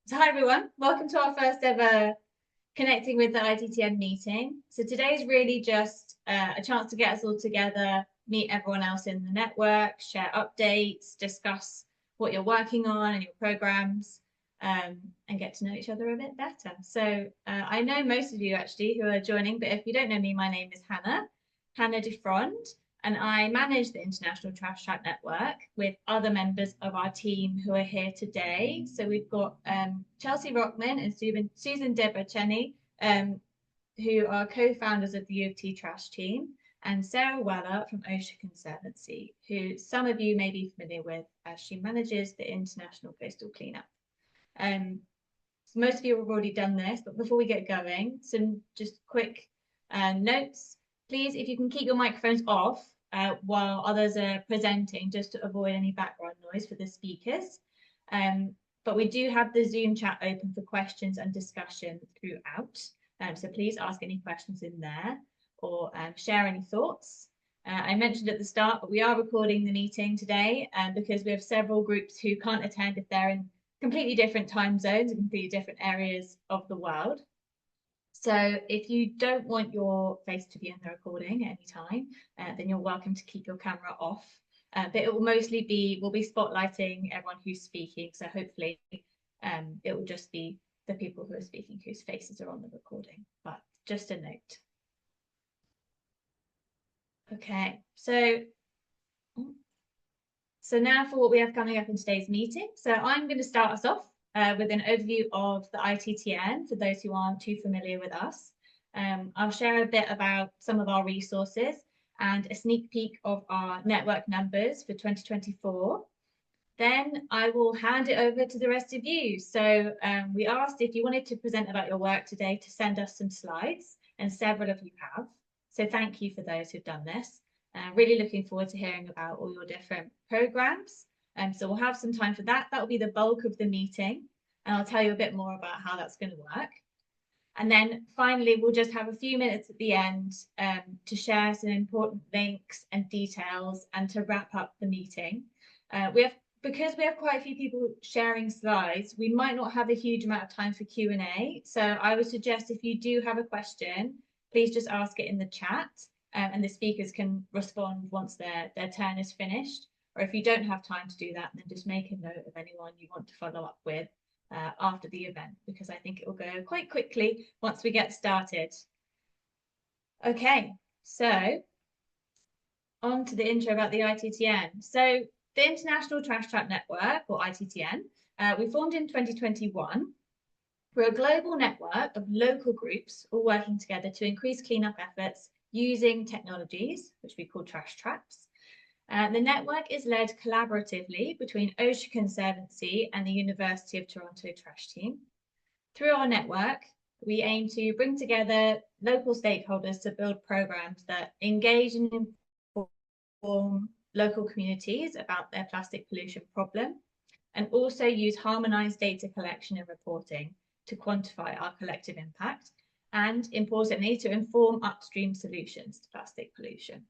So hi everyone, welcome to our first ever Connecting with the ITTN meeting. So today's really just a chance to get us all together, meet everyone else in the network, share updates, discuss what you're working on and your programs, and get to know each other a bit better. So I know most of you actually who are joining, but if you don't know me, my name is Hannah de Frond, and I manage the International Trash Trap Network with other members of our team who are here today. So we've got Chelsea Rochman and Susan Debreceni, who are co-founders of the U of T Trash Team, and Sarah Weller from Conservancy, who some of you may be familiar with as she manages the International Coastal Cleanup. So most of you have already done this, but before we get going, some just quick notes. Please, if you can keep your microphones off while others are presenting, just to avoid any background noise for the speakers. But we do have the Zoom chat open for questions and discussion throughout. So please ask any questions in there or share any thoughts. I mentioned at the start, but we are recording the meeting today because we have several groups who can't attend if they're in completely different time zones and completely different areas of the world. So if you don't want your face to be in the recording at any time, then you're welcome to keep your camera off. But it will mostly be, we'll be spotlighting everyone who's speaking. So hopefully it will just be the people who are speaking whose faces are on the recording, but just a note. Okay, so now for what we have coming up in today's meeting. So I'm going to start us off with an overview of the ITTN for those who aren't too familiar with us. I'll share a bit about some of our resources and a sneak peek of our network numbers for 2024. Then I will hand it over to the rest of you. So we asked if you wanted to present about your work today to send us some slides, and several of you have. So thank you for those who've done this. Really looking forward to hearing about all your different programs. So we'll have some time for that. That will be the bulk of the meeting. And I'll tell you a bit more about how that's going to work. And then finally, we'll just have a few minutes at the end to share some important links and details and to wrap up the meeting. Because we have quite a few people sharing slides, we might not have a huge amount of time for Q&A. So I would suggest if you do have a question, please just ask it in the chat and the speakers can respond once their turn is finished. Or if you don't have time to do that, then just make a note of anyone you want to follow up with after the event, because I think it will go quite quickly once we get started. Okay, so on to the intro about the ITTN. So the International Trash Trap Network, or ITTN, we formed in 2021. We're a global network of local groups all working together to increase cleanup efforts using technologies, which we call trash traps. The network is led collaboratively between Conservancy and the University of Toronto Trash Team. Through our network, we aim to bring together local stakeholders to build programs that engage and inform local communities about their plastic pollution problem, and also use harmonized data collection and reporting to quantify our collective impact, and importantly, to inform upstream solutions to plastic pollution.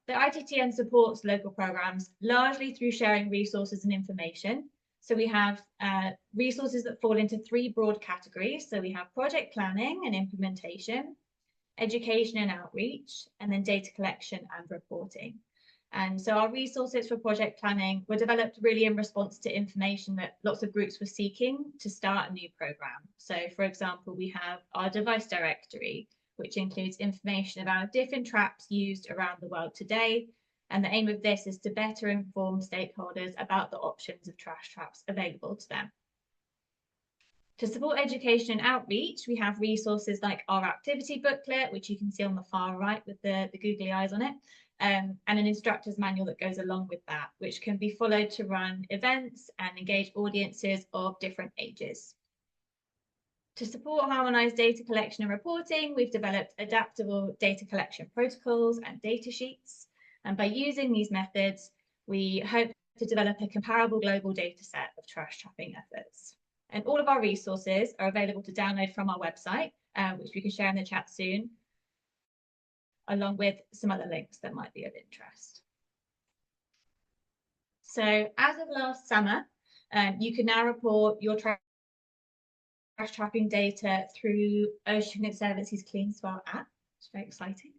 The ITTN supports local programs largely through sharing resources and information. So we have resources that fall into three broad categories. So we have project planning and implementation, education and outreach, and then data collection and reporting. And so our resources for project planning were developed really in response to information that lots of groups were seeking to start a new program. So for example, we have our device directory, which includes information about different traps used around the world today. And the aim of this is to better inform stakeholders about the options of trash traps available to them. To support education and outreach, we have resources like our activity booklet, which you can see on the far right with the googly eyes on it, and an instructor's manual that goes along with that, which can be followed to run events and engage audiences of different ages. To support harmonized data collection and reporting, we've developed adaptable data collection protocols and data sheets. And by using these methods, we hope to develop a comparable global data set of trash trapping efforts. And all of our resources are available to download from our website, which we can share in the chat soon, along with some other links that might be of interest. So as of last summer, you can now report your trash trapping data through Ocean Conservancy's CleanSwell app. It's very exciting.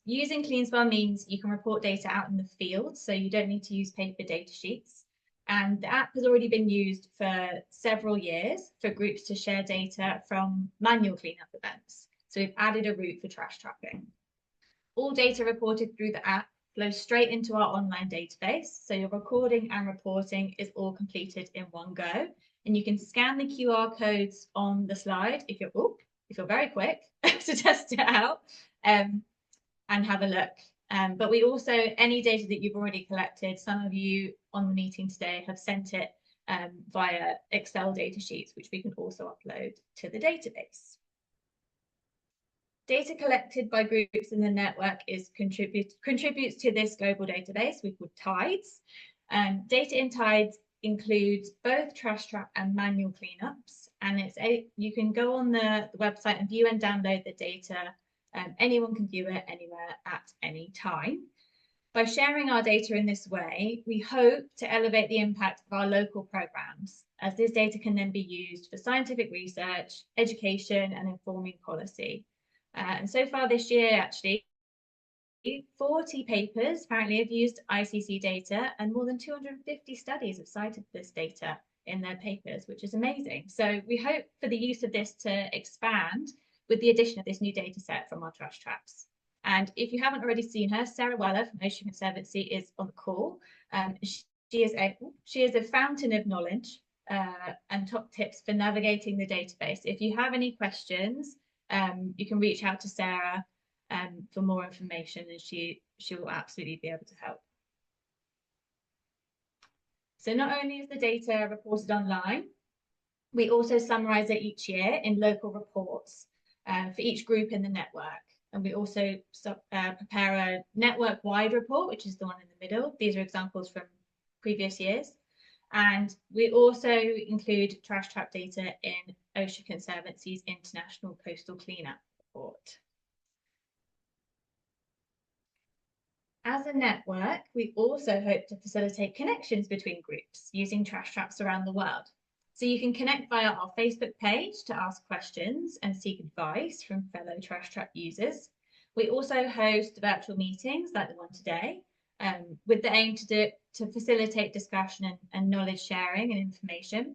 Using CleanSwell means you can report data out in the field, so you don't need to use paper data sheets. And the app has already been used for several years for groups to share data from manual cleanup events. So we've added a route for trash trapping. All data reported through the app flows straight into our online database. So your recording and reporting is all completed in one go. And you can scan the QR codes on the slide if you're very quick to test it out and have a look. But we also, any data that you've already collected, some of you on the meeting today have sent it via Excel data sheets, which we can also upload to the database. Data collected by groups in the network contributes to this global database we call Tides. Data in Tides includes both trash trap and manual cleanups, and you can go on the website and view and download the data. Anyone can view it anywhere at any time. By sharing our data in this way, we hope to elevate the impact of our local programs, as this data can then be used for scientific research, education, and informing policy. And so far this year, actually, 40 papers apparently have used ICC data, and more than 250 studies have cited this data in their papers, which is amazing. So we hope for the use of this to expand with the addition of this new data set from our trash traps. And if you haven't already seen her, Sarah Weller from Ocean Conservancy is on the call. She is a fountain of knowledge and top tips for navigating the database. If you have any questions, you can reach out to Sarah for more information, and she will absolutely be able to help. So not only is the data reported online, we also summarize it each year in local reports for each group in the network. And we also prepare a network-wide report, which is the one in the middle. These are examples from previous years. And we also include trash trap data in Ocean Conservancy's International Coastal Cleanup report. As a network, we also hope to facilitate connections between groups using trash traps around the world. So you can connect via our Facebook page to ask questions and seek advice from fellow trash trap users. We also host virtual meetings like the one today, with the aim to facilitate discussion and knowledge sharing and information.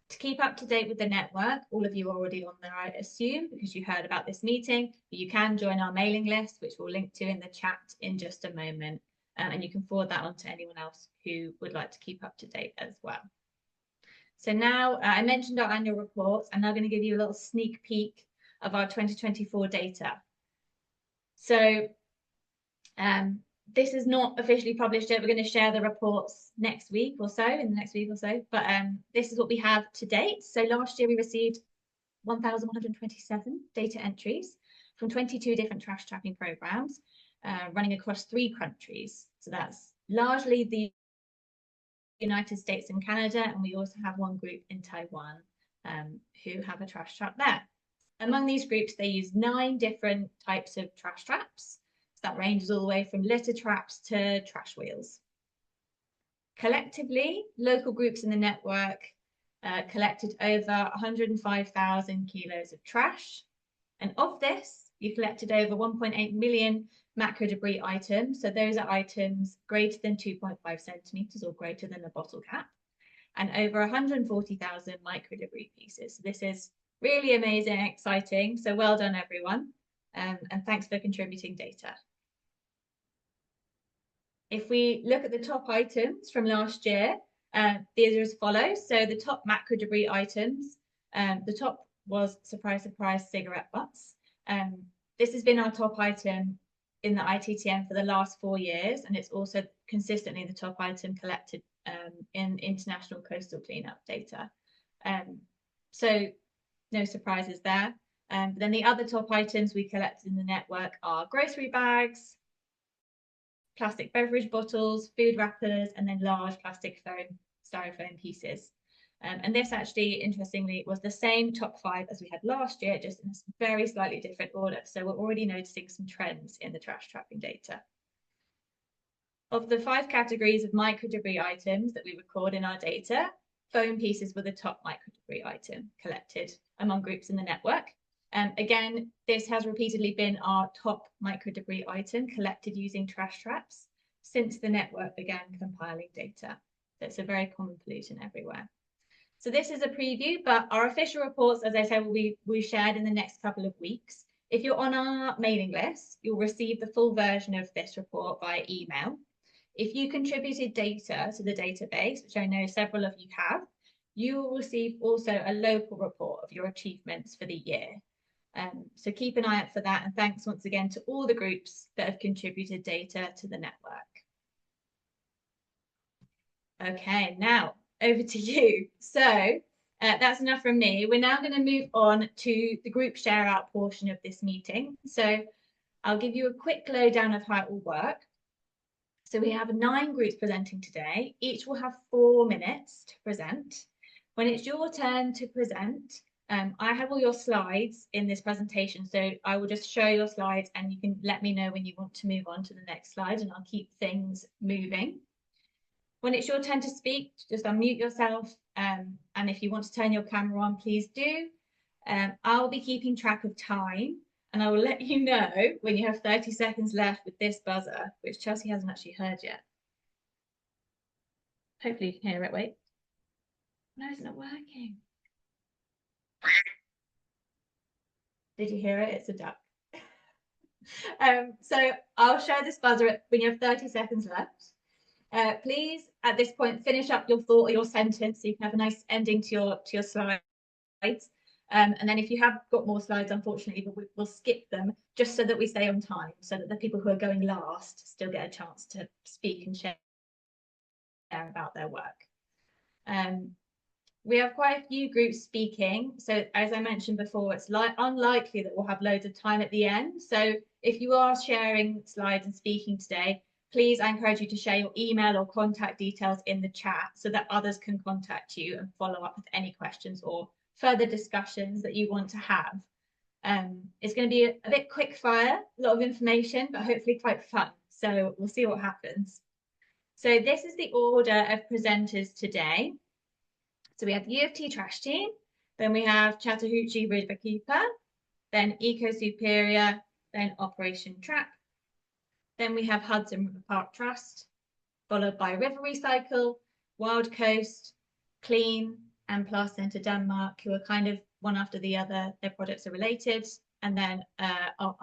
To keep up to date with the network, all of you are already on there, I assume, because you heard about this meeting, but you can join our mailing list, which we'll link to in the chat in just a moment. And you can forward that on to anyone else who would like to keep up to date as well. So now I mentioned our annual reports. I'm now going to give you a little sneak peek of our 2024 data. So this is not officially published yet. We're going to share the reports next week or so, in the next week or so. But this is what we have to date. So last year we received 1,127 data entries from 22 different trash trapping programs running across 3 countries. So that's largely the United States and Canada, and we also have one group in Taiwan who have a trash trap there. Among these groups, they use 9 different types of trash traps. So that ranges all the way from litter traps to trash wheels. Collectively, local groups in the network collected over 105,000 kilos of trash. And of this, you collected over 1.8 million macro debris items. So those are items greater than 2.5 centimeters or greater than a bottle cap, and over 140,000 micro debris pieces. So this is really amazing and exciting. So well done, everyone. And thanks for contributing data. If we look at the top items from last year, these are as follows. So the top macro debris items, the top was, surprise, surprise, cigarette butts. This has been our top item in the ITTM for the last 4 years, and it's also consistently the top item collected in international coastal cleanup data. So no surprises there. But then the other top items we collected in the network are grocery bags, plastic beverage bottles, food wrappers, and then large plastic styrofoam pieces. And this actually, interestingly, was the same top 5 as we had last year, just in a very slightly different order. So we're already noticing some trends in the trash trapping data. Of the 5 categories of microdebris items that we record in our data, foam pieces were the top microdebris item collected among groups in the network. Again, this has repeatedly been our top microdebris item collected using trash traps since the network began compiling data. So it's a very common pollutant everywhere. So this is a preview, but our official reports, as I said, will be shared in the next couple of weeks. If you're on our mailing list, you'll receive the full version of this report via email. If you contributed data to the database, which I know several of you have, you will receive also a local report of your achievements for the year. So keep an eye out for that. And thanks once again to all the groups that have contributed data to the network. Okay, now over to you. So that's enough from me. We're now going to move on to the group share out portion of this meeting. So I'll give you a quick lowdown of how it will work. So we have 9 groups presenting today. Each will have 4 minutes to present. When it's your turn to present, I have all your slides in this presentation, so I will just show your slides and you can let me know when you want to move on to the next slide and I'll keep things moving. When it's your turn to speak, just unmute yourself, and if you want to turn your camera on, please do. I'll be keeping track of time and I will let you know when you have 30 seconds left with this buzzer, which Chelsea hasn't actually heard yet. Hopefully you can hear it. Wait. No, it's not working. Did you hear it? It's a duck. So I'll show this buzzer when you have 30 seconds left. Please, at this point, finish up your thought or your sentence so you can have a nice ending to your slides. And then if you have got more slides, unfortunately, we'll skip them just so that we stay on time, so that the people who are going last still get a chance to speak and share about their work. We have quite a few groups speaking. So as I mentioned before, it's unlikely that we'll have loads of time at the end. So if you are sharing slides and speaking today, please, I encourage you to share your email or contact details in the chat so that others can contact you and follow up with any questions or further discussions that you want to have. It's going to be a bit quick fire, a lot of information, but hopefully quite fun. So we'll see what happens. So this is the order of presenters today. So we have the U of T Trash Team, then we have Chattahoochee Riverkeeper, then EcoSuperior, then Operation Trap. Then we have Hudson River Park Trust, followed by River Recycle, Wild Coast, Clean, and Plast Centre Denmark, who are kind of one after the other. Their projects are related. And then,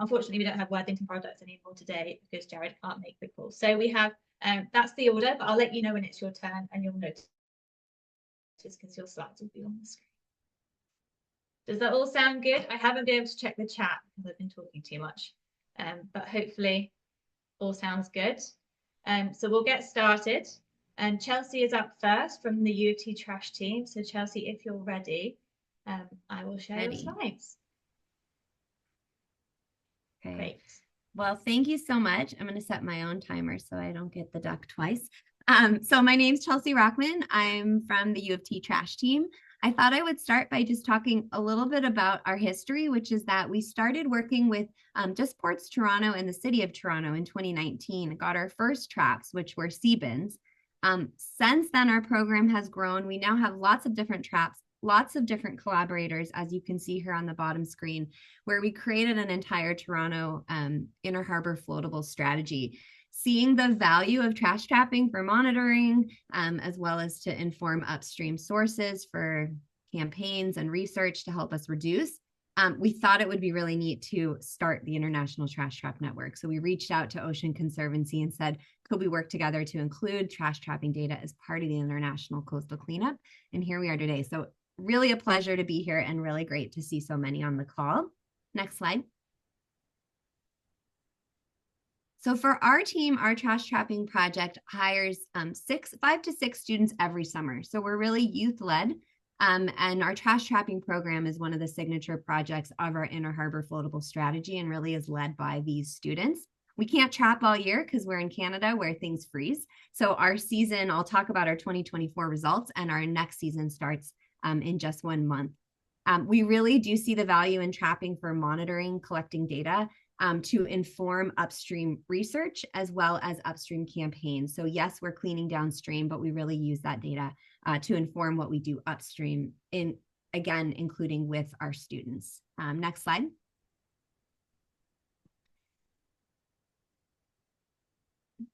unfortunately, we don't have Worthington Products anymore today because Jared can't make the call. So we have, that's the order, but I'll let you know when it's your turn and you'll notice because your slides will be on the screen. Does that all sound good? I haven't been able to check the chat because I've been talking too much, but hopefully all sounds good. So we'll get started. And Chelsea is up first from the U of T Trash Team. So Chelsea, if you're ready, I will share your slides. Okay. Great. Well, thank you so much. I'm going to set my own timer so I don't get the duck twice. So my name's Chelsea Rochman. I'm from the U of T Trash Team. I thought I would start by just talking a little bit about our history, which is that we started working with Just Ports Toronto and the City of Toronto in 2019, got our first traps, which were sea bins. Since then, our program has grown. We now have lots of different traps, lots of different collaborators, as you can see here on the bottom screen, where we created an entire Toronto Inner Harbor floatable strategy, seeing the value of trash trapping for monitoring, as well as to inform upstream sources for campaigns and research to help us reduce. We thought it would be really neat to start the International Trash Trap Network. So we reached out to Ocean Conservancy and said, could we work together to include trash trapping data as part of the International Coastal Cleanup? And here we are today. So really a pleasure to be here and really great to see so many on the call. Next slide. So for our team, our trash trapping project hires 5 to 6 students every summer. So we're really youth-led. And our trash trapping program is one of the signature projects of our Inner Harbor floatable strategy and really is led by these students. We can't trap all year because we're in Canada where things freeze. So our season, I'll talk about our 2024 results, and our next season starts in just 1 month. We really do see the value in trapping for monitoring, collecting data. to inform upstream research as well as upstream campaigns. So yes, we're cleaning downstream, but we really use that data to inform what we do upstream, again, including with our students. Next slide.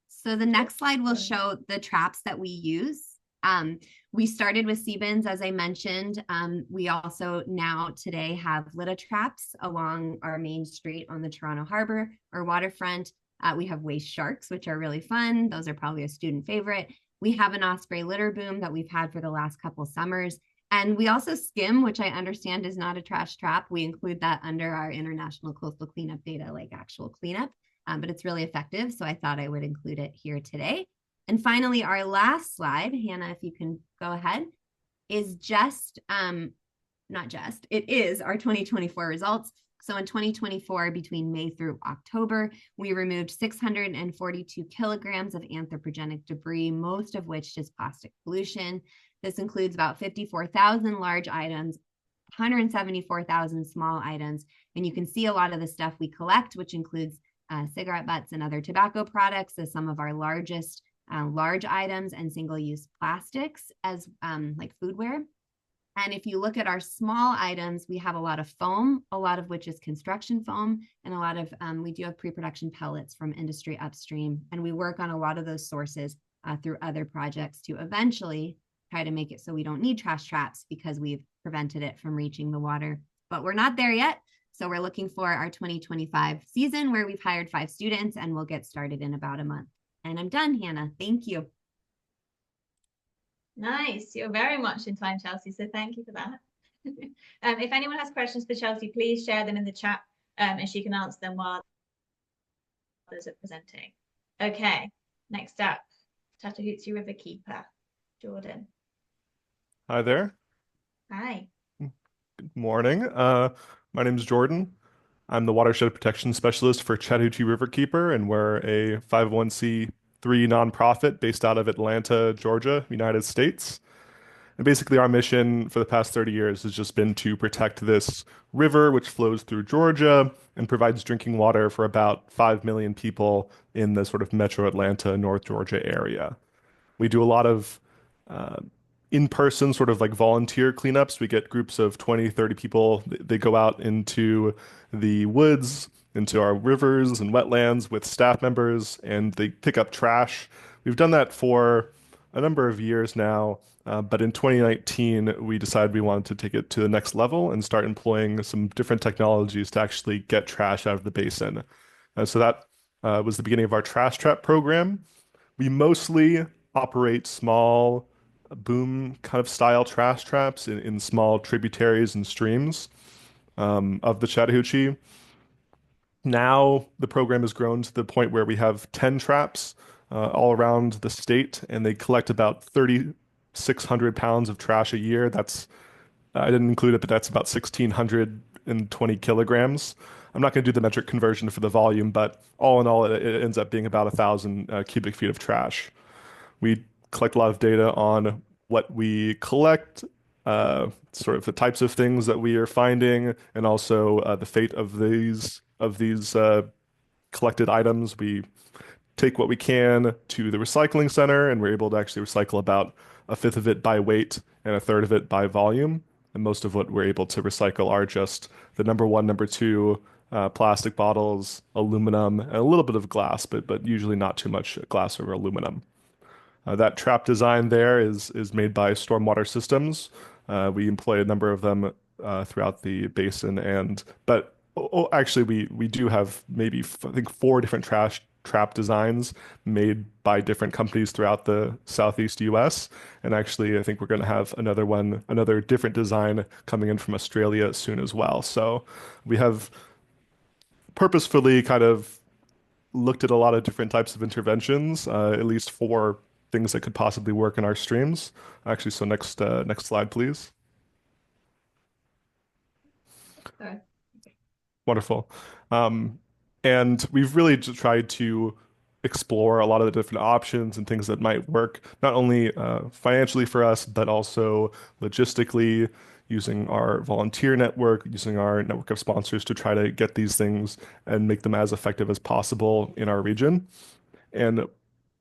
So the next slide will show the traps that we use. We started with sea-bins, as I mentioned. We also now today have litter traps along our main street on the Toronto Harbor or waterfront. We have waste sharks, which are really fun. Those are probably a student favorite. We have an osprey litter boom that we've had for the last couple summers. And we also skim, which I understand is not a trash trap. We include that under our international coastal cleanup data, like actual cleanup, but it's really effective. So I thought I would include it here today. And finally, our last slide, Hannah, if you can go ahead, is it is our 2024 results. So in 2024, between May through October, we removed 642 kilograms of anthropogenic debris, most of which is plastic pollution. This includes about 54,000 large items, 174,000 small items. And you can see a lot of the stuff we collect, which includes cigarette butts and other tobacco products as some of our largest large items, and single-use plastics as like foodware. And if you look at our small items, we have a lot of foam, a lot of which is construction foam, and a lot of, we do have pre-production pellets from industry upstream. And we work on a lot of those sources through other projects to eventually try to make it so we don't need trash traps because we've prevented it from reaching the water. But we're not there yet. So we're looking for our 2025 season where we've hired 5 students, and we'll get started in about a month. And I'm done, Hannah. Thank you. Nice. You're very much in time, Chelsea. So thank you for that. If anyone has questions for Chelsea, please share them in the chat and she can answer them while others are presenting. Okay, next up, Chattahoochee Riverkeeper, Jordan. Hi there. Hi. Good morning. My name is Jordan. I'm the Watershed Protection Specialist for Chattahoochee Riverkeeper, and we're a 501c3 nonprofit based out of Atlanta, Georgia, United States. And basically our mission for the past 30 years has just been to protect this river, which flows through Georgia and provides drinking water for about 5 million people in the sort of metro Atlanta, North Georgia area. We do a lot of in-person sort of like volunteer cleanups. We get groups of 20, 30 people. They go out into the woods, into our rivers and wetlands with staff members, and they pick up trash. We've done that for a number of years now, but in 2019, we decided we wanted to take it to the next level and start employing some different technologies to actually get trash out of the basin. So that was the beginning of our trash trap program. We mostly operate small boom kind of style trash traps in small tributaries and streams of the Chattahoochee. Now the program has grown to the point where we have 10 traps all around the state, and they collect about 3,600 pounds of trash a year. That's, I didn't include it, but that's about 1,620 kilograms. I'm not going to do the metric conversion for the volume, but all in all, it ends up being about 1,000 cubic feet of trash. We collect a lot of data on what we collect, sort of the types of things that we are finding, and also the fate of these collected items. We take what we can to the recycling center, and we're able to actually recycle about a fifth of it by weight and a third of it by volume. And most of what we're able to recycle are just the number 1, number 2 plastic bottles, aluminum, and a little bit of glass, but usually not too much glass or aluminum. That trap design there is made by Stormwater Systems. We employ a number of them throughout the basin, but actually we do have maybe I think 4 different trash trap designs made by different companies throughout the Southeast US. And actually I think we're going to have another different design coming in from Australia soon as well. So we have purposefully kind of looked at a lot of different types of interventions, at least 4 things that could possibly work in our streams. Actually, so next slide, please. Sorry. Wonderful. And we've really just tried to explore a lot of the different options and things that might work, not only financially for us, but also logistically. using our volunteer network, using our network of sponsors to try to get these things and make them as effective as possible in our region. And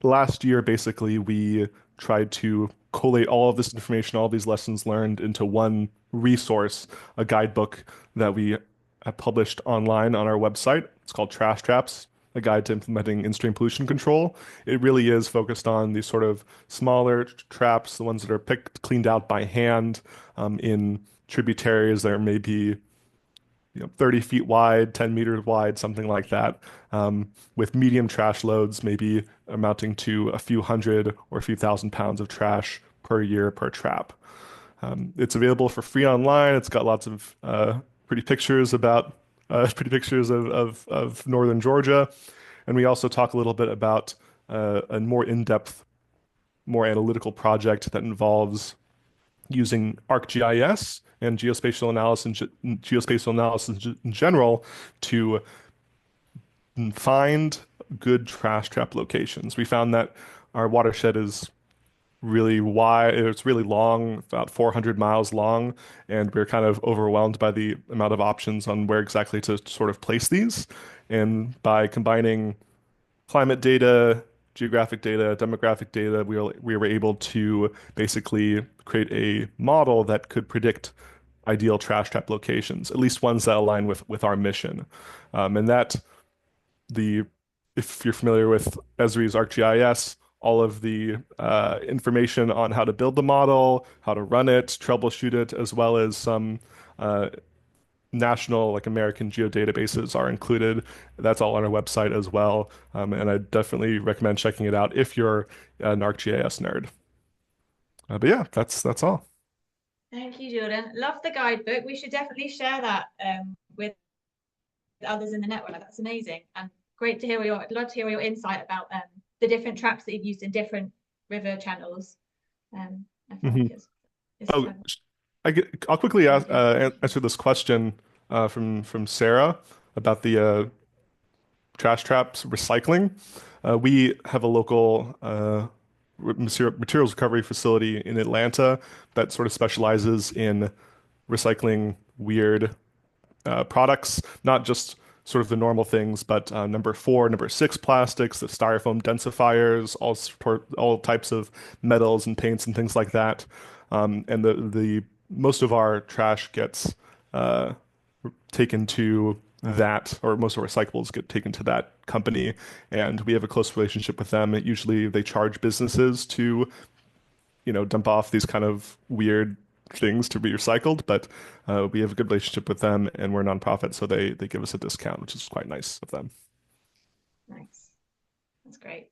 last year, basically, we tried to collate all of this information, all these lessons learned into one resource, a guidebook that we have published online on our website. It's called Trash Traps, a guide to implementing in-stream pollution control. It really is focused on these sort of smaller traps, the ones that are picked, cleaned out by hand in tributaries that are maybe 30 feet wide, 10 meters wide, something like that, with medium trash loads, maybe amounting to a few hundred or a few thousand pounds of trash per year per trap. It's available for free online. It's got lots of pretty pictures about of northern Georgia, and we also talk a little bit about a more in-depth, more analytical project that involves using ArcGIS and geospatial analysis in general to find good trash trap locations. We found that our watershed is really wide, it's really long, about 400 miles long, and we're kind of overwhelmed by the amount of options on where exactly to sort of place these. And by combining climate data, geographic data, demographic data, we were able to basically create a model that could predict ideal trash trap locations, at least ones that align with our mission. And that the if you're familiar with Esri's ArcGIS, all of the information on how to build the model, how to run it, troubleshoot it, as well as some national, like American geodatabases are included. That's all on our website as well. And I definitely recommend checking it out if you're an ArcGIS nerd. But yeah, that's all. Thank you, Jordan. Love the guidebook. We should definitely share that with others in the network. That's amazing. And great to hear I'd love to hear your insight about the different traps that you've used in different river channels. I feel like it's Oh, I'll quickly answer this question from Sarah about the trash traps recycling. We have a local materials recovery facility in Atlanta that sort of specializes in recycling weird products, not just sort of the normal things, but number 4, number 6 plastics, the styrofoam densifiers, all types of metals and paints and things like that. And the most of our trash gets taken to that, or most of our recyclables get taken to that company, and we have a close relationship with them. Usually they charge businesses to, dump off these kind of weird things to be recycled, but we have a good relationship with them, and we're a nonprofit, so they give us a discount, which is quite nice of them. Nice. That's great.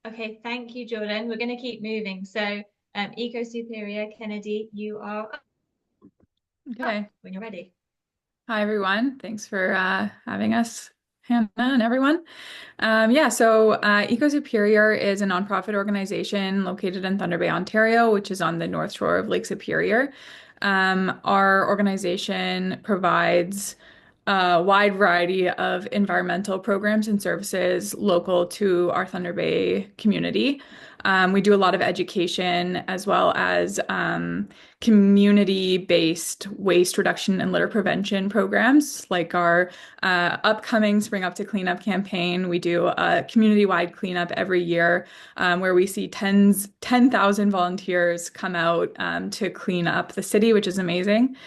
Okay, thank you, Jordan. We're going to keep moving. So EcoSuperior, Kennedy, you are okay when you're ready. Hi, everyone. Thanks for having us, Hannah and everyone. So EcoSuperior is a nonprofit organization located in Thunder Bay, Ontario, which is on the north shore of Lake Superior. Our organization provides a wide variety of environmental programs and services local to our Thunder Bay community. We do a lot of education as well as community-based waste reduction and litter prevention programs, like our upcoming Spring Up to Cleanup campaign. We do a community-wide cleanup every year where we see 10,000 volunteers come out to clean up the city, which is amazing.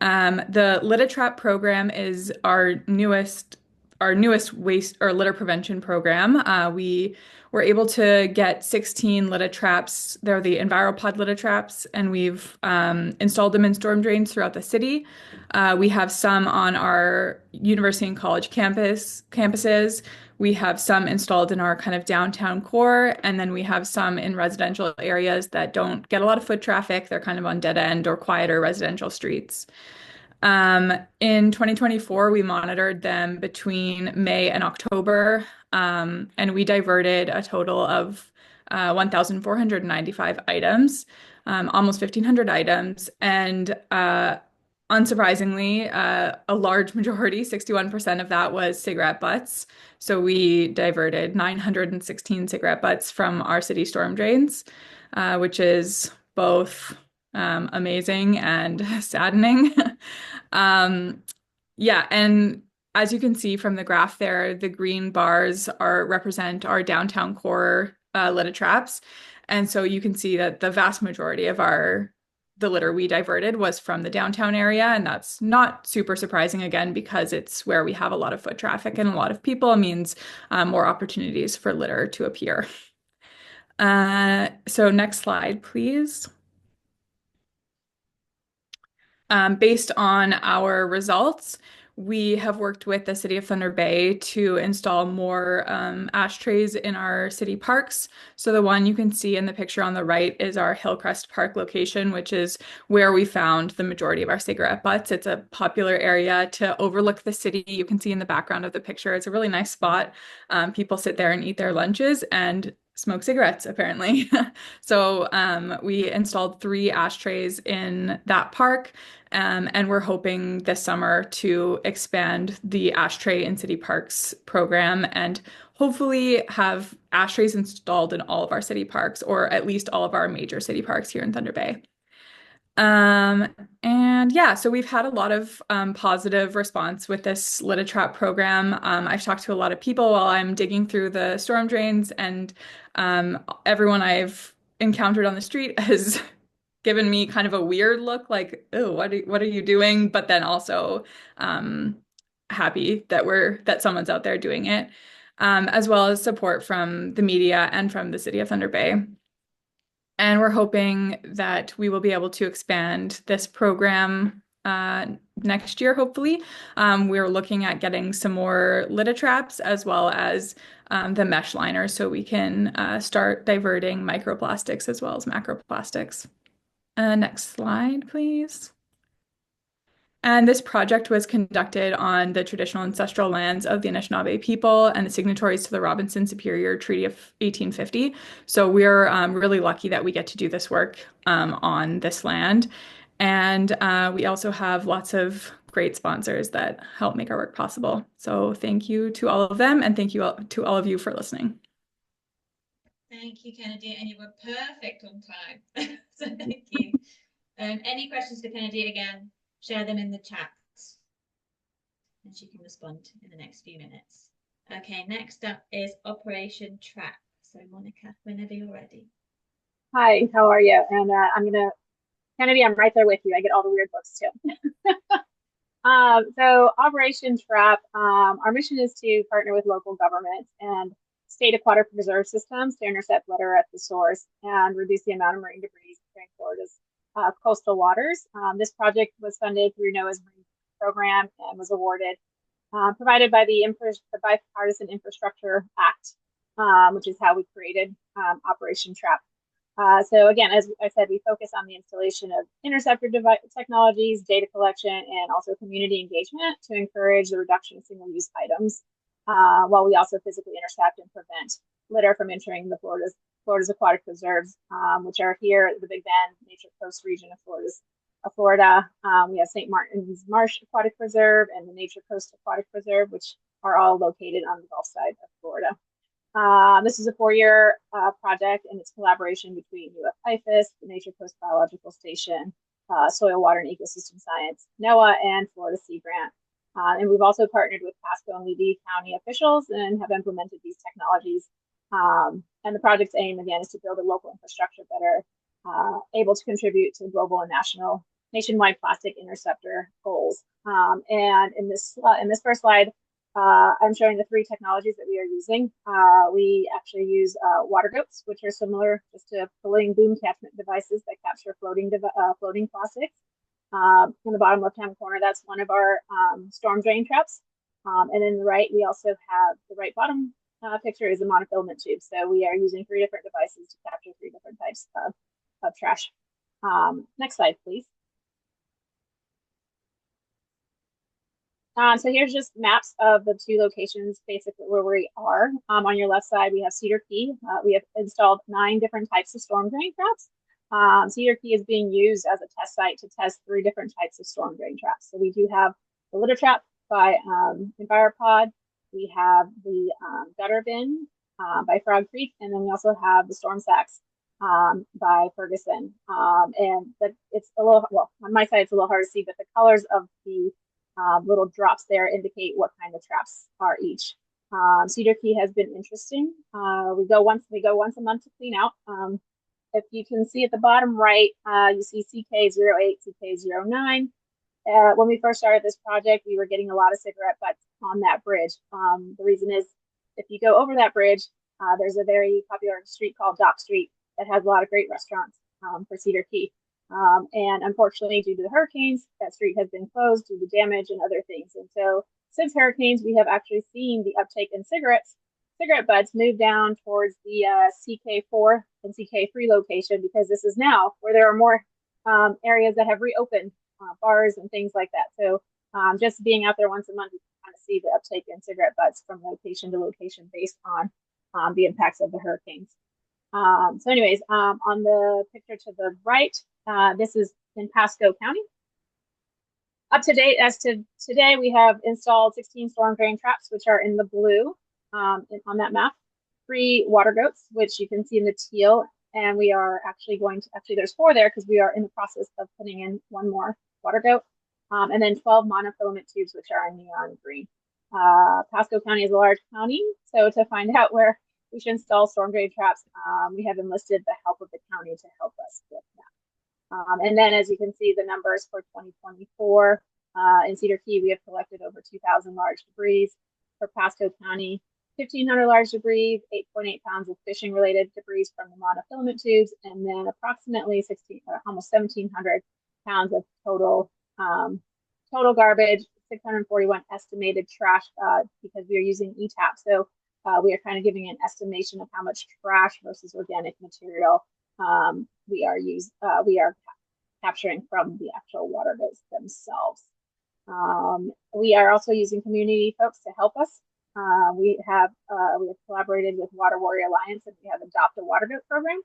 The Litter Trap program is our newest waste or litter prevention program. We were able to get 16 litter traps. They're the EnviroPod litter traps, and we've installed them in storm drains throughout the city. We have some on our university and college campuses. We have some installed in our kind of downtown core, and then we have some in residential areas that don't get a lot of foot traffic. They're kind of on dead end or quieter residential streets. In 2024, we monitored them between May and October, and we diverted a total of 1,495 items, almost 1,500 items. And unsurprisingly, a large majority, 61% of that was cigarette butts. So we diverted 916 cigarette butts from our city storm drains, which is both amazing and saddening. Yeah, and as you can see from the graph there, the green bars represent our downtown core litter traps. And so you can see that the vast majority of the litter we diverted was from the downtown area. And that's not super surprising, again, because it's where we have a lot of foot traffic and a lot of people. It means more opportunities for litter to appear. So next slide, please. Based on our results, we have worked with the City of Thunder Bay to install more ashtrays in our city parks. So the one you can see in the picture on the right is our Hillcrest Park location, which is where we found the majority of our cigarette butts. It's a popular area to overlook the city. You can see in the background of the picture, it's a really nice spot. People sit there and eat their lunches and smoke cigarettes, apparently. So we installed 3 ashtrays in that park. And we're hoping this summer to expand the ashtray in city parks program and hopefully have ashtrays installed in all of our city parks, or at least all of our major city parks here in Thunder Bay. And yeah, so we've had a lot of positive response with this litter trap program. I've talked to a lot of people while I'm digging through the storm drains, and everyone I've encountered on the street has given me kind of a weird look, like, oh, what are you doing? But then also happy that someone's out there doing it, as well as support from the media and from the City of Thunder Bay. And we're hoping that we will be able to expand this program next year, hopefully. We're looking at getting some more litter traps as well as the mesh liners, so we can start diverting microplastics as well as macroplastics. Next slide, please. And this project was conducted on the traditional ancestral lands of the Anishinaabe people and the signatories to the Robinson Superior Treaty of 1850. So we're really lucky that we get to do this work on this land. And we also have lots of great sponsors that help make our work possible. So thank you to all of them, and thank you to all of you for listening. Thank you, Kennedy, and you were perfect on time. So thank you. Any questions for Kennedy, again, share them in the chat and she can respond in the next few minutes. Okay, next up is Operation Trap. So Monica, whenever you're ready. Hi, how are you? And Kennedy, I'm right there with you. I get all the weird looks too. So Operation Trap, our mission is to partner with local governments and state aquatic preserve systems to intercept litter at the source and reduce the amount of marine debris entering Florida's coastal waters. This project was funded through NOAA's Marine Program and was awarded, provided by the Bipartisan Infrastructure Act, which is how we created Operation Trap. So again, as I said, we focus on the installation of interceptor technologies, data collection, and also community engagement to encourage the reduction of single-use items, while we also physically intercept and prevent litter from entering the Florida's aquatic preserves, which are here at the Big Bend Nature Coast region of Florida. We have St. Martin's Marsh Aquatic Preserve and the Nature Coast Aquatic Preserve, which are all located on the Gulf side of Florida. This is a 4-year project, and it's collaboration between UF IFAS, the Nature Coast Biological Station, Soil, Water, and Ecosystem Science, NOAA, and Florida Sea Grant. And we've also partnered with Pasco and Levy County officials and have implemented these technologies. And the project's aim, again, is to build a local infrastructure that are able to contribute to global and nationwide plastic interceptor goals. And in this first slide, I'm showing the 3 technologies that we are using. We actually use water goats, which are similar just to floating boom catchment devices that capture floating plastics. In the bottom left-hand corner, that's one of our storm drain traps. And in the right, we also have the right bottom picture is a monofilament tube. So we are using 3 different devices to capture 3 different types of trash. Next slide, please. So here's just maps of the 2 locations, basically where we are. On your left side, we have Cedar Key. We have installed 9 different types of storm drain traps. Cedar Key is being used as a test site to test 3 different types of storm drain traps. So we do have the litter trap by EnviroPod. We have the gutter bin by Frog Creek, and then we also have the storm sacks by Ferguson. And it's a little, well, on my side, it's a little hard to see, but the colors of the little drops there indicate what kind of traps are each. Cedar Key has been interesting. We go once a month to clean out. If you can see at the bottom right, you see CK08, CK09. When we first started this project, we were getting a lot of cigarette butts on that bridge. The reason is if you go over that bridge, there's a very popular street called Dock Street that has a lot of great restaurants for Cedar Key. And unfortunately, due to the hurricanes, that street has been closed due to damage and other things. And so since hurricanes, we have actually seen the uptake in cigarette butts move down towards the CK4 and CK3 location, because this is now where there are more areas that have reopened, bars and things like that. So just being out there once a month, you can kind of see the uptake in cigarette butts from location to location based on the impacts of the hurricanes. So anyways, on the picture to the right, this is in Pasco County. Up to date as to today, we have installed 16 storm drain traps, which are in the blue on that map, 3 water goats, which you can see in the teal, and we are actually there's 4 there because we are in the process of putting in 1 more water goat, and then 12 monofilament tubes, which are in neon green. Pasco County is a large county, so to find out where we should install storm drain traps, we have enlisted the help of the county to help us with that. And then, as you can see, the numbers for 2024 in Cedar Key, we have collected over 2,000 large debris. For Pasco County, 1,500 large debris, 8.8 pounds of fishing-related debris from the monofilament tubes, and then approximately almost 1,700 pounds of total garbage, 641 estimated trash because we are using ETAP. So we are kind of giving an estimation of how much trash versus organic material we are capturing from the actual water goats themselves. We are also using community folks to help us. We have collaborated with Water Warrior Alliance, and we have Adopt a Water Goat program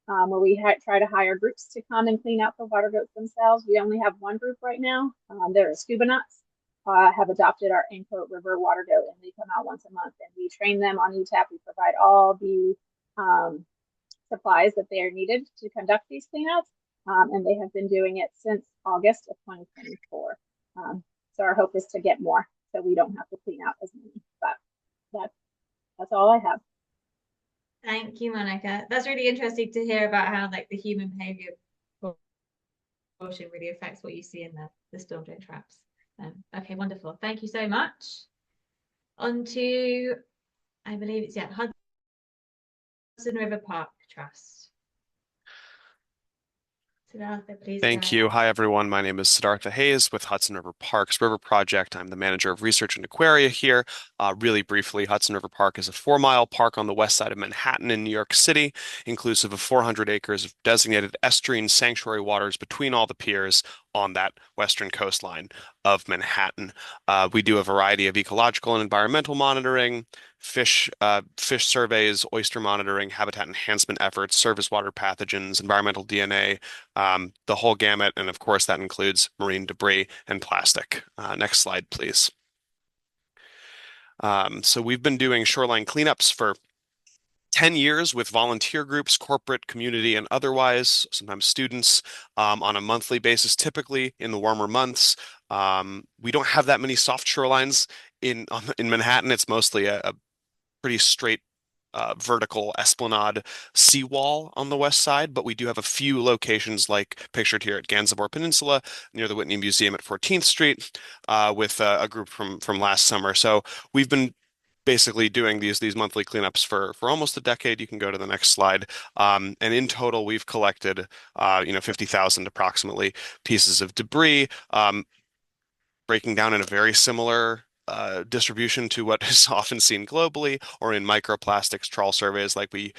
where we try to hire groups to come and clean out the water goats themselves. We only have 1 group right now. They're scuba nuts. Have adopted our Anklet River water goat, and they come out once a month, and we train them on ETAP. We provide all the supplies that they are needed to conduct these cleanouts, and they have been doing it since August of 2024. So our hope is to get more, so we don't have to clean out as many. But that's all I have. Thank you, Monica. That's really interesting to hear about how the human behavior really affects what you see in the storm drain traps. Okay, wonderful. Thank you so much. On to, I believe it's Hudson River Park Trust. Siddhartha, please. Thank you. Hi, everyone. My name is Siddhartha Hayes with Hudson River Park's River Project. I'm the manager of research and aquaria here. Really briefly, Hudson River Park is a 4-mile park on the west side of Manhattan in New York City, inclusive of 400 acres of designated estuarine sanctuary waters between all the piers on that western coastline of Manhattan. We do a variety of ecological and environmental monitoring, fish surveys, oyster monitoring, habitat enhancement efforts, surface water pathogens, environmental DNA, the whole gamut, and of course that includes marine debris and plastic. Next slide, please. So we've been doing shoreline cleanups for 10 years with volunteer groups, corporate, community, and otherwise, sometimes students, on a monthly basis, typically in the warmer months. We don't have that many soft shorelines in Manhattan. It's mostly a pretty straight vertical esplanade seawall on the west side, but we do have a few locations like pictured here at Gansevoort Peninsula near the Whitney Museum at 14th Street with a group from last summer. So we've been basically doing these monthly cleanups for almost a decade. You can go to the next slide. And in total, we've collected 50,000 approximately pieces of debris, breaking down in a very similar distribution to what is often seen globally, or in microplastics trawl surveys like we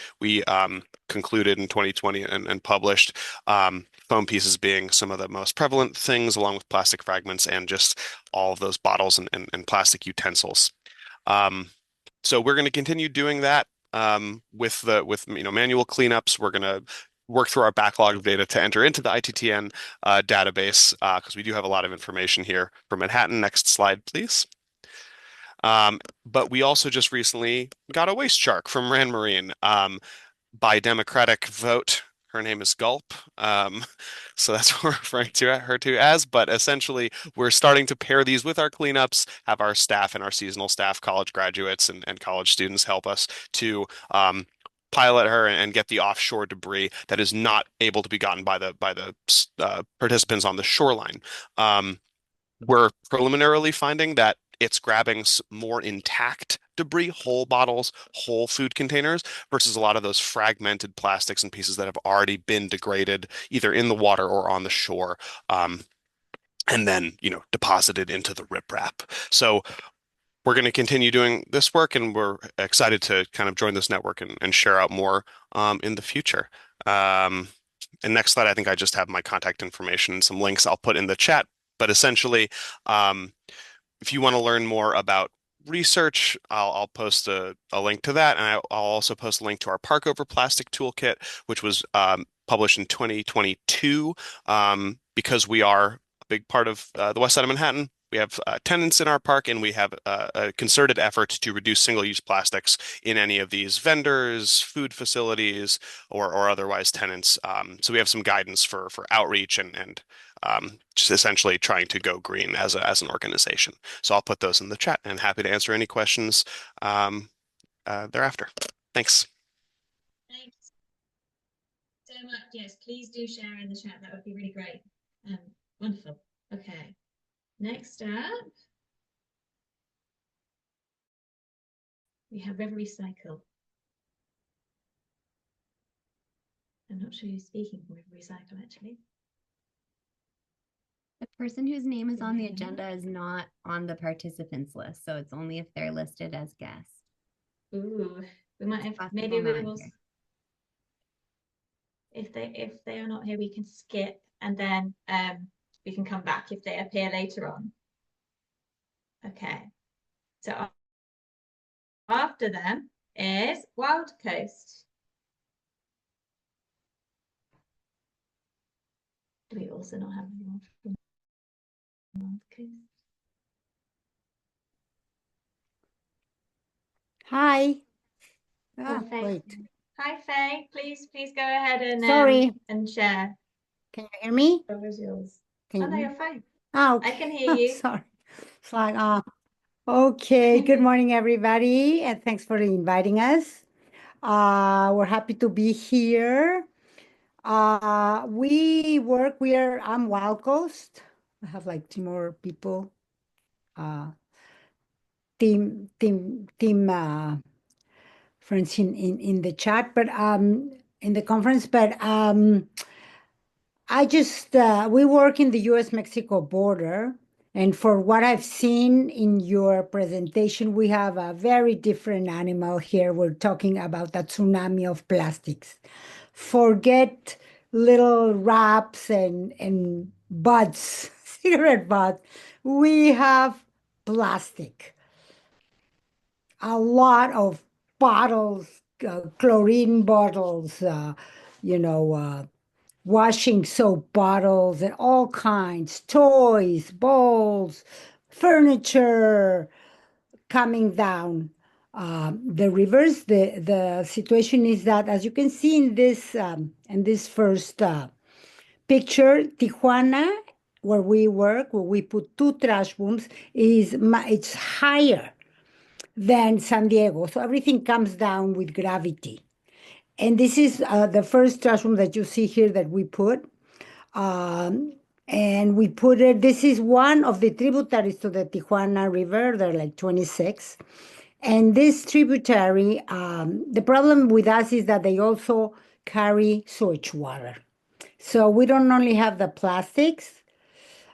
concluded in 2020 and published. Foam pieces being some of the most prevalent things, along with plastic fragments and just all of those bottles and plastic utensils. So we're going to continue doing that with manual cleanups. We're going to work through our backlog of data to enter into the ITTN database because we do have a lot of information here for Manhattan. Next slide, please. But we also just recently got a waste shark from Rand Marine. by democratic vote, her name is Gulp. So that's what we're referring to her to as. But essentially, we're starting to pair these with our cleanups, have our staff and our seasonal staff, college graduates and college students help us to pilot her and get the offshore debris that is not able to be gotten by the participants on the shoreline. We're preliminarily finding that it's grabbing more intact debris, whole bottles, whole food containers, versus a lot of those fragmented plastics and pieces that have already been degraded either in the water or on the shore, and then, deposited into the riprap. So we're going to continue doing this work, and we're excited to kind of join this network and share out more in the future. And next slide, I think I just have my contact information and some links I'll put in the chat. But essentially, if you want to learn more about research, I'll post a link to that. And I'll also post a link to our Park Over Plastic Toolkit, which was published in 2022. Because we are a big part of the west side of Manhattan, we have tenants in our park, and we have a concerted effort to reduce single-use plastics in any of these vendors, food facilities, or otherwise tenants. So we have some guidance for outreach and just essentially trying to go green as an organization. So I'll put those in the chat, and happy to answer any questions thereafter. Thanks. Thanks so much. Yes, please do share in the chat. That would be really great. Wonderful. Okay. Next up, we have River Recycle. I'm not sure who's speaking from River Recycle, actually. The person whose name is on the agenda is not on the participants list, so it's only if they're listed as guests. Ooh, we might have, maybe we will, if they are not here, we can skip, and then we can come back if they appear later on. Okay, so after them is Wild Coast. Do we also not have anyone from Wild Coast? Hi. Wait. Wait. Hi, Faye. Please go ahead and Sorry. And share. Can you hear me? What was yours? Can Oh you no, hear you're fine. Oh, okay. I can hear you. Sorry. It's like, okay. Good morning, everybody, and thanks for inviting us. We're happy to be here. I'm Wild Coast. I have like 2 more people. Team friends in the chat, but in the conference, but we work in the US-Mexico border, and for what I've seen in your presentation, we have a very different animal here. We're talking about a tsunami of plastics. Forget little wraps and butts, cigarette butts. We have plastic. A lot of bottles, chlorine bottles, washing soap bottles and all kinds, toys, bowls, furniture coming down the rivers. The situation is that, as you can see in this first picture, Tijuana, where we work, where we put 2 trash booms, it's higher than San Diego. So everything comes down with gravity. And this is the first trash room that you see here that we put. And we put it, this is one of the tributaries to the Tijuana River. There are like 26. And this tributary, the problem with us is that they also carry sewage water. So we don't only have the plastics.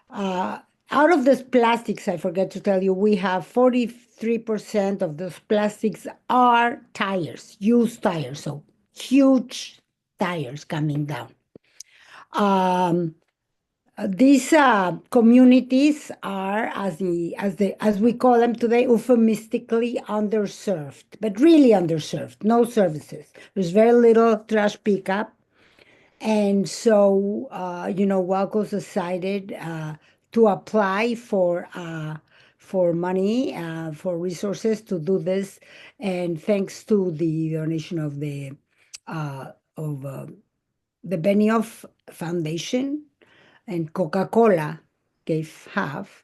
Out of those plastics, I forgot to tell you, we have 43% of those plastics are tires, used tires, so huge tires coming down. These communities are, as we call them today, euphemistically underserved, but really underserved, no services. There's very little trash pickup. And so, Walco's decided to apply for money, for resources to do this. And thanks to the donation of the of the Benioff Foundation and Coca-Cola gave half,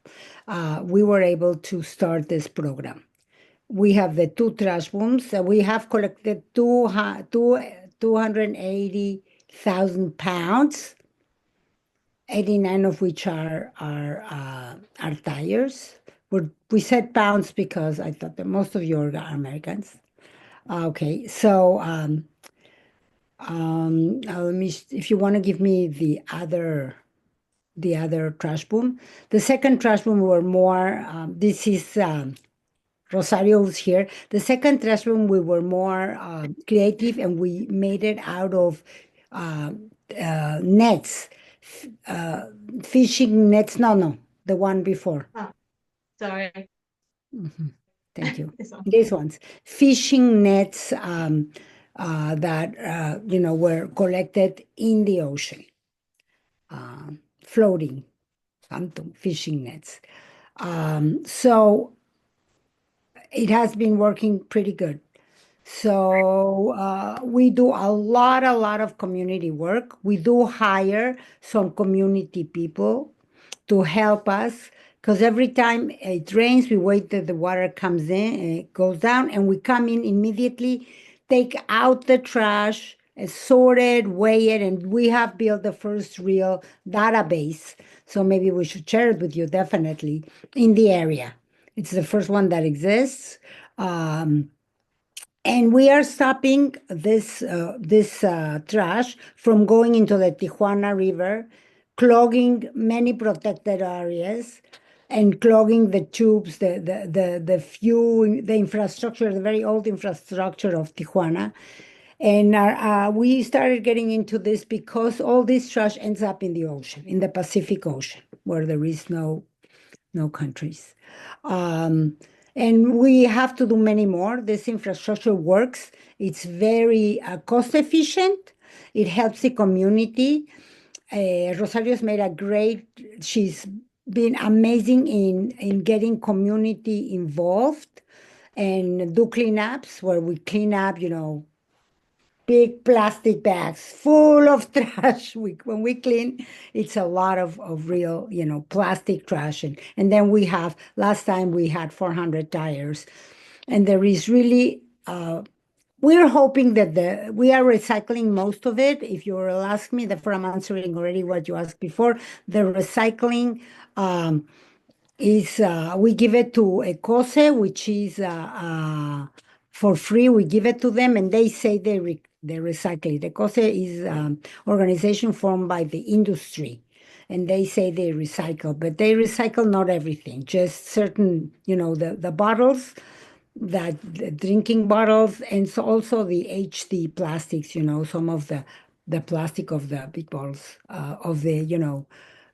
we were able to start this program. We have the 2 trash booms. We have collected 280,000 pounds, 89 of which are tires. We said pounds because I thought that most of you are Americans. Okay, so let me, if you want to give me the other trash boom. The second trash boom were more, this is Rosario's here. The second trash boom, we were more creative, and we made it out of nets, fishing nets. No, the one before. Oh, sorry. Thank you. This one. These ones, fishing nets that were collected in the ocean, floating, fishing nets. So it has been working pretty good. So we do a lot of community work. We do hire some community people to help us, because every time it rains, we wait that the water comes in and it goes down, and we come in immediately, take out the trash, sort it, weigh it, and we have built the first real database. So maybe we should share it with you, definitely, in the area. It's the first one that exists. And we are stopping this trash from going into the Tijuana River, clogging many protected areas, and clogging the tubes, the infrastructure, the very old infrastructure of Tijuana. And we started getting into this because all this trash ends up in the ocean, in the Pacific Ocean, where there is no countries. And we have to do many more. This infrastructure works. It's very cost efficient. It helps the community. Rosario's made she's been amazing in getting community involved and do cleanups where we clean up, big plastic bags full of trash. When we clean, it's a lot of real, plastic trash. And then last time we had 400 tires. And there is really, we're hoping that we are recycling most of it. If you will ask me, therefore I'm answering already what you asked before. The recycling is, we give it to EcoSuperior, which is for free. We give it to them, and they say they recycle it. EcoSuperior is organization formed by the industry, and they say they recycle, but they recycle not everything, just certain, the bottles, the drinking bottles, and so also the HD plastics, some of the plastic of the big bottles of the,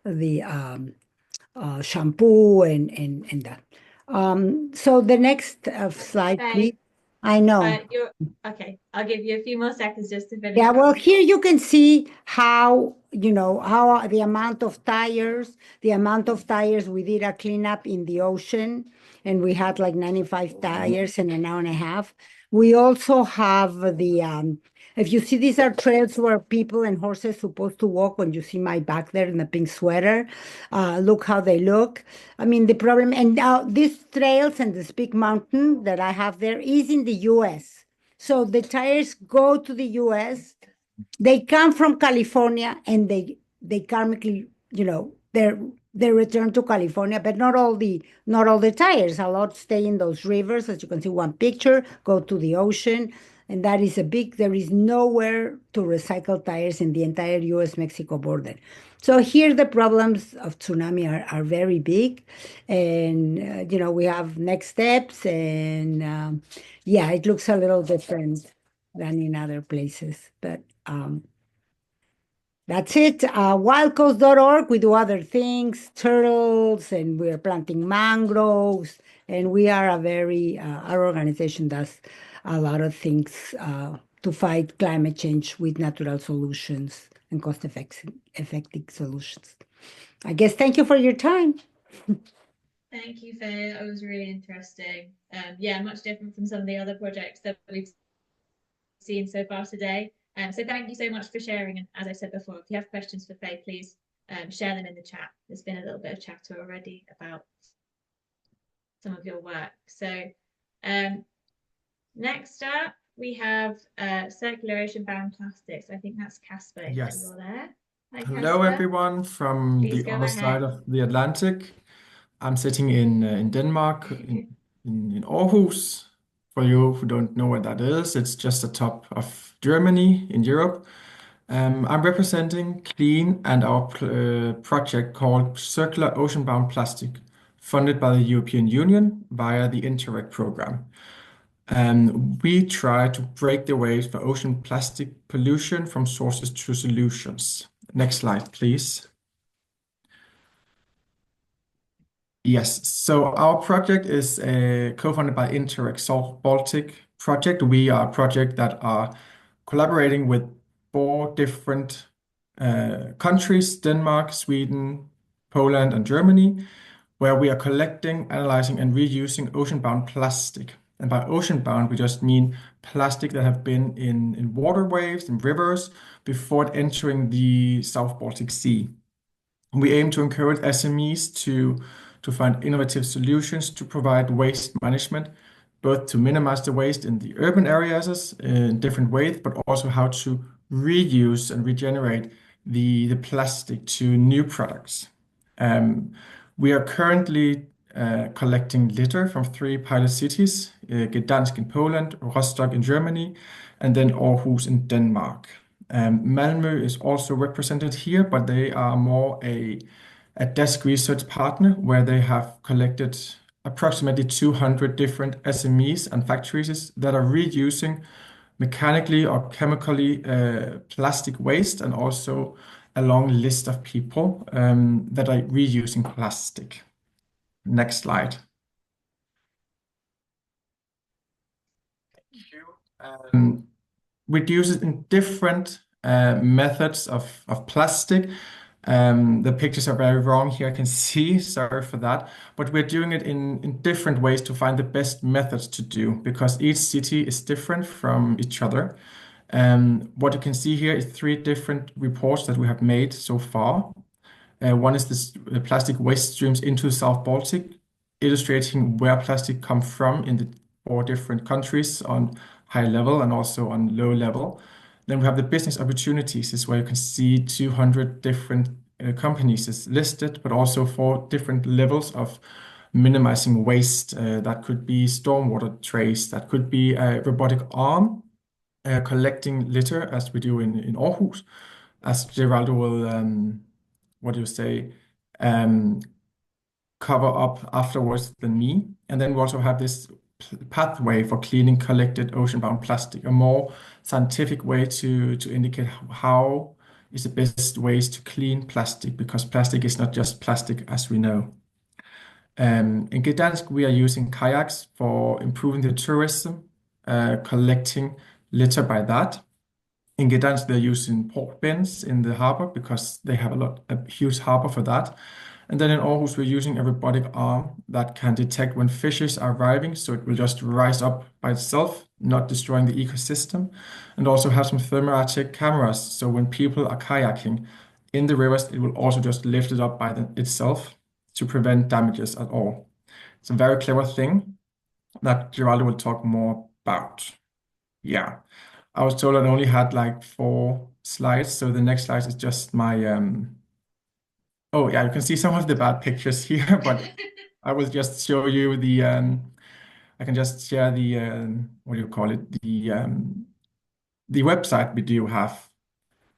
the shampoo and that. So the next slide, Okay. please. I know. Okay. I'll give you a few more seconds just to finish. Yeah, well, here you can see how, how the amount of tires we did a cleanup in the ocean, and we had like 95 tires in an hour and a half. We also have if you see, these are trails where people and horses supposed to walk. When you see my back there in the pink sweater, look how they look. I mean, the problem, and these trails and this big mountain that I have there is in the US. So the tires go to the US, they come from California, and they karmically, they return to California, but not all the tires. A lot stay in those rivers, as you can see one picture, go to the ocean. And that is there is nowhere to recycle tires in the entire US-Mexico border. So here the problems of tsunami are very big. And, we have next steps. And yeah, it looks a little different than in other places. But that's it. Wildcoast.org, we do other things, turtles, and we're planting mangroves. And we are our organization does a lot of things to fight climate change with natural solutions and cost-effective solutions. I guess, thank you for your time. Thank you, Faye. That was really interesting. Yeah, much different from some of the other projects that we've seen so far today. So thank you so much for sharing. And as I said before, if you have questions for Faye, please share them in the chat. There's been a little bit of chatter already about some of your work. So next up, we have circular ocean-bound plastics. I think that's Kasper. Yes. You're there. Hi, Hello, Kasper. everyone from Please the go other side ahead. of the Atlantic. I'm sitting in Denmark, in Aarhus. For you who don't know what that is, it's just the top of Germany in Europe. I'm representing Clean and our project called Circular Ocean-Bound Plastic, funded by the European Union via the Interreg program. We try to break the waves for ocean plastic pollution from sources to solutions. Next slide, please. Yes, so our project is co-funded by Interreg South Baltic project. We are a project that are collaborating with 4 different countries, Denmark, Sweden, Poland, and Germany, where we are collecting, analyzing, and reusing ocean-bound plastic. And by ocean-bound, we just mean plastic that have been in waterways, in rivers, before entering the South Baltic Sea. We aim to encourage SMEs to find innovative solutions to provide waste management, both to minimize the waste in the urban areas in different ways, but also how to reuse and regenerate the plastic to new products. We are currently collecting litter from 3 pilot cities, Gdansk in Poland, Rostock in Germany, and then Aarhus in Denmark. Malmö is also represented here, but they are more a desk research partner where they have collected approximately 200 different SMEs and factories that are reusing mechanically or chemically plastic waste, and also a long list of people that are reusing plastic. Next slide. Thank you. We use it in different methods of plastic. The pictures are very wrong here, I can see, sorry for that. But we're doing it in different ways to find the best methods to do, because each city is different from each other. What you can see here is 3 different reports that we have made so far. One is the plastic waste streams into the South Baltic, illustrating where plastic comes from in the 4 different countries on high level and also on low level. Then we have the business opportunities, is where you can see 200 different companies is listed, but also 4 different levels of minimizing waste. That could be stormwater trays, that could be a robotic arm collecting litter, as we do in Aarhus, as Geraldo will, what do you say, cover up afterwards than me. And then we also have this pathway for cleaning collected ocean-bound plastic, a more scientific way to indicate how is the best ways to clean plastic, because plastic is not just plastic as we know. In Gdansk, we are using kayaks for improving the tourism, collecting litter by that. In Gdansk, they're using pork bins in the harbor because they have a huge harbor for that. And then in Aarhus, we're using a robotic arm that can detect when fishes are arriving, so it will just rise up by itself, not destroying the ecosystem, and also have some thermoatic cameras, so when people are kayaking in the rivers, it will also just lift it up by itself to prevent damages at all. It's a very clever thing that Geraldo will talk more about. Yeah, I was told I only had like 4 slides, so the next slide is just my oh yeah, you can see some of the bad pictures here, but I will just show you the I can just share the what do you call it, the website we do have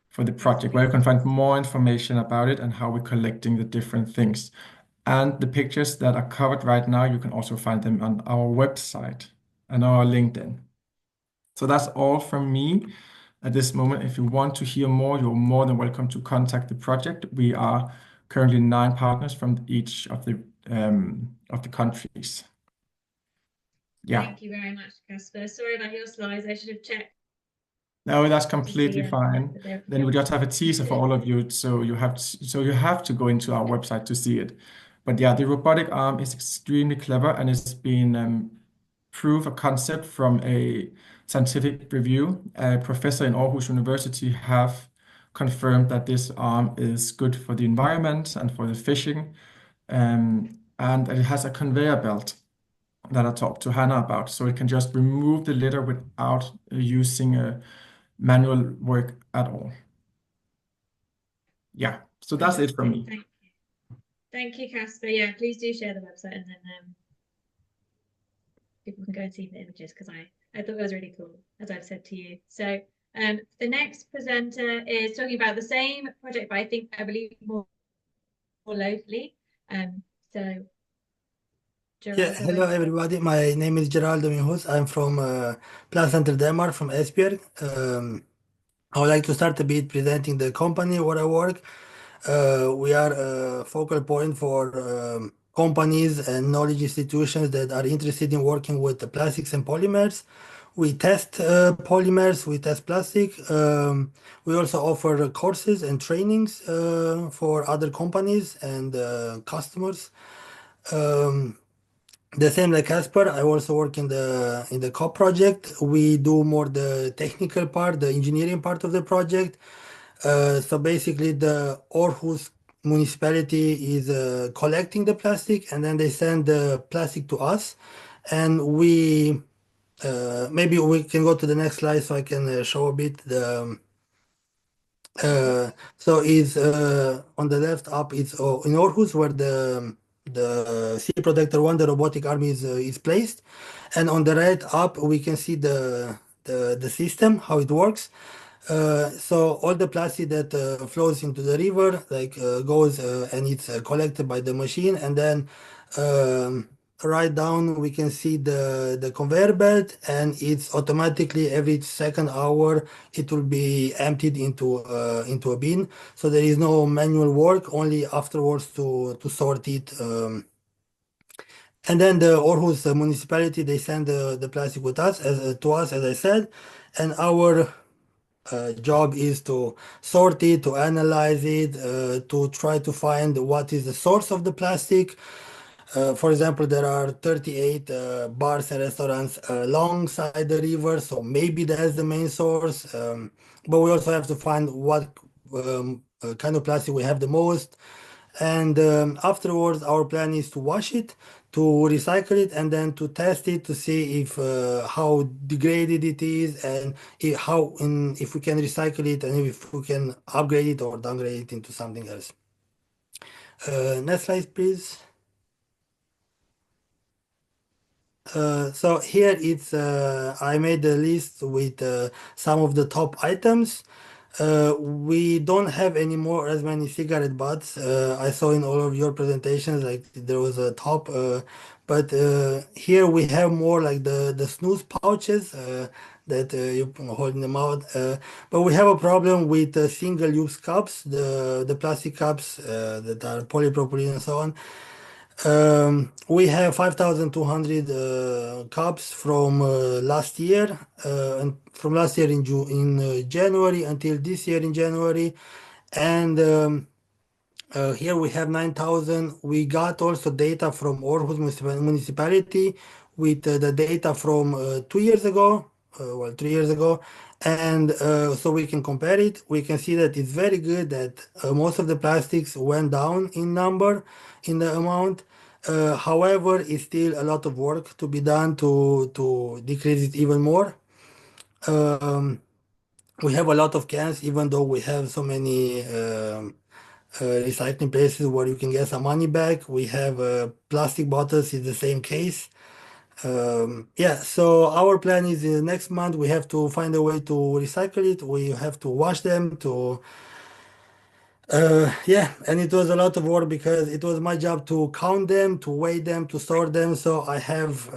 for the project, where you can find more information about it and how we're collecting the different things. And the pictures that are covered right now, you can also find them on our website and our LinkedIn. So that's all from me at this moment. If you want to hear more, you're more than welcome to contact the project. We are currently 9 partners from each of the countries. Yeah. Thank you very much, Kasper. Sorry about your slides. I should have checked. No, that's completely fine. Then we just have a teaser for all of you, so you have to go into our website to see it. But yeah, the robotic arm is extremely clever, and it's been proof of concept from a scientific review. A professor in Aarhus University have confirmed that this arm is good for the environment and for the fishing, and it has a conveyor belt that I talked to Hannah about, so it can just remove the litter without using manual work at all. Yeah, so that's it from me. Thank you. Thank you, Kasper. Yeah, please do share the website, and then people can go and see the images, because I thought it was really cool, as I've said to you. So the next presenter is talking about the same project, but I believe more locally. So Yeah, Geraldo, hello everybody. My name is Geraldo Mihut. I'm from Plast Center Denmark, from Esbjerg. I would like to start a bit presenting the company where I work. We are a focal point for companies and knowledge institutions that are interested in working with the plastics and polymers. We test polymers, we test plastic. We also offer courses and trainings for other companies and customers. The same like Kasper, I also work in the COP project. We do more the technical part, the engineering part of the project. So basically, the Aarhus municipality is collecting the plastic, and then they send the plastic to us, and we maybe we can go to the next slide so I can show a bit the. So is on the left up, it's in Aarhus where the Sea Protector 1, the robotic arm is placed, and on the right up we can see the system, how it works. So all the plastic that flows into the river goes and it's collected by the machine, and then right down we can see the conveyor belt, and it's automatically every second hour it will be emptied into a bin. So there is no manual work, only afterwards to sort it. And then the Aarhus municipality, they send the plastic with us to us, as I said, and our job is to sort it, to analyze it, to try to find what is the source of the plastic. For example, there are 38 bars and restaurants alongside the river, so maybe that's the main source. But we also have to find what kind of plastic we have the most. And afterwards, our plan is to wash it, to recycle it, and then to test it to see if how degraded it is, and if we can recycle it, and if we can upgrade it or downgrade it into something else. Next slide, please. So here it's I made a list with some of the top items. We don't have anymore as many cigarette butts. I saw in all of your presentations like there was a top, but here we have more like the snooze pouches that you hold in the mouth. But we have a problem with single-use cups, the plastic cups that are polypropylene and so on. We have 5,200 cups from last year, and from last year in January until this year in January, and here we have 9,000. We got also data from Aarhus municipality with the data from 2 years ago, 3 years ago, and so we can compare it. We can see that it's very good that most of the plastics went down in number, in the amount. However, it's still a lot of work to be done to decrease it even more. We have a lot of cans, even though we have so many recycling places where you can get some money back. We have plastic bottles in the same case. Yeah, so our plan is next month we have to find a way to recycle it. We have to wash them to yeah, and it was a lot of work because it was my job to count them, to weigh them, to sort them. So I have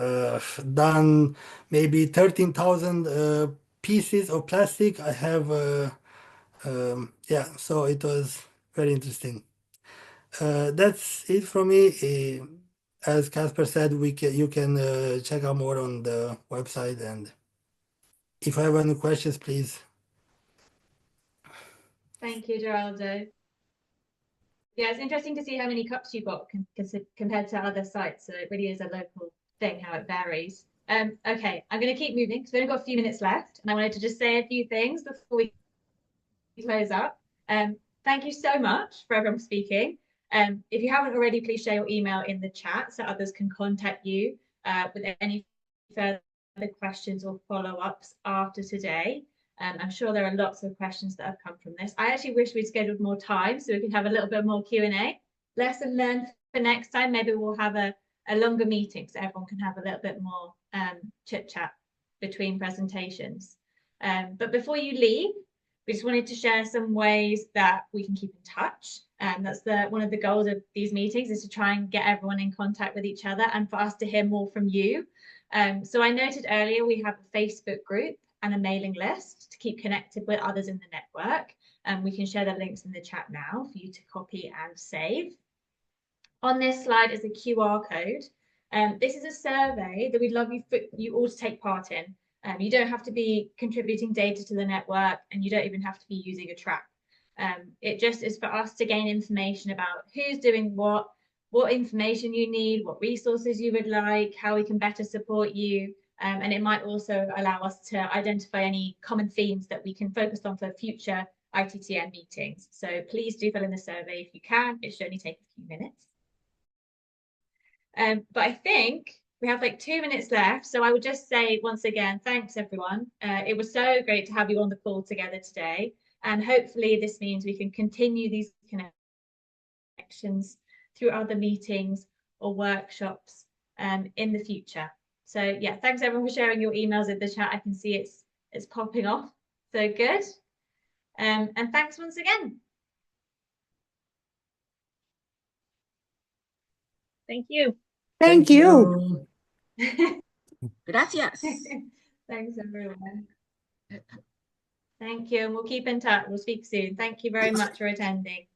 done maybe 13,000 pieces of plastic. I have yeah, so it was very interesting. That's it from me. As Kasper said, you can check out more on the website, and if you have any questions, please. Thank you, Geraldo. Yeah, it's interesting to see how many cups you've got compared to other sites. So it really is a local thing, how it varies. Okay, I'm going to keep moving because we've only got a few minutes left, and I wanted to just say a few things before we close up. Thank you so much for everyone speaking. If you haven't already, please share your email in the chat so others can contact you with any further questions or follow-ups after today. I'm sure there are lots of questions that have come from this. I actually wish we'd scheduled more time so we could have a little bit more Q&A. Lesson learned for next time. Maybe we'll have a longer meeting so everyone can have a little bit more chit chat between presentations. But before you leave, we just wanted to share some ways that we can keep in touch. And that's one of the goals of these meetings, is to try and get everyone in contact with each other and for us to hear more from you. So I noted earlier we have a Facebook group and a mailing list to keep connected with others in the network. And we can share the links in the chat now for you to copy and save. On this slide is a QR code. This is a survey that we'd love you all to take part in. You don't have to be contributing data to the network, and you don't even have to be using a trap. It just is for us to gain information about who's doing what information you need, what resources you would like, how we can better support you. And it might also allow us to identify any common themes that we can focus on for future ITTN meetings. So please do fill in the survey if you can. It should only take a few minutes. But I think we have like 2 minutes left. So I would just say once again, thanks everyone. It was so great to have you on the call together today. And hopefully this means we can continue these connections through other meetings or workshops in the future. So yeah, thanks everyone for sharing your emails in the chat. I can see it's popping off. So good. And thanks once again. Thank you. Thank you. Gracias. Thanks everyone. Thank you, and we'll keep in touch. We'll speak soon. Thank you very much for attending.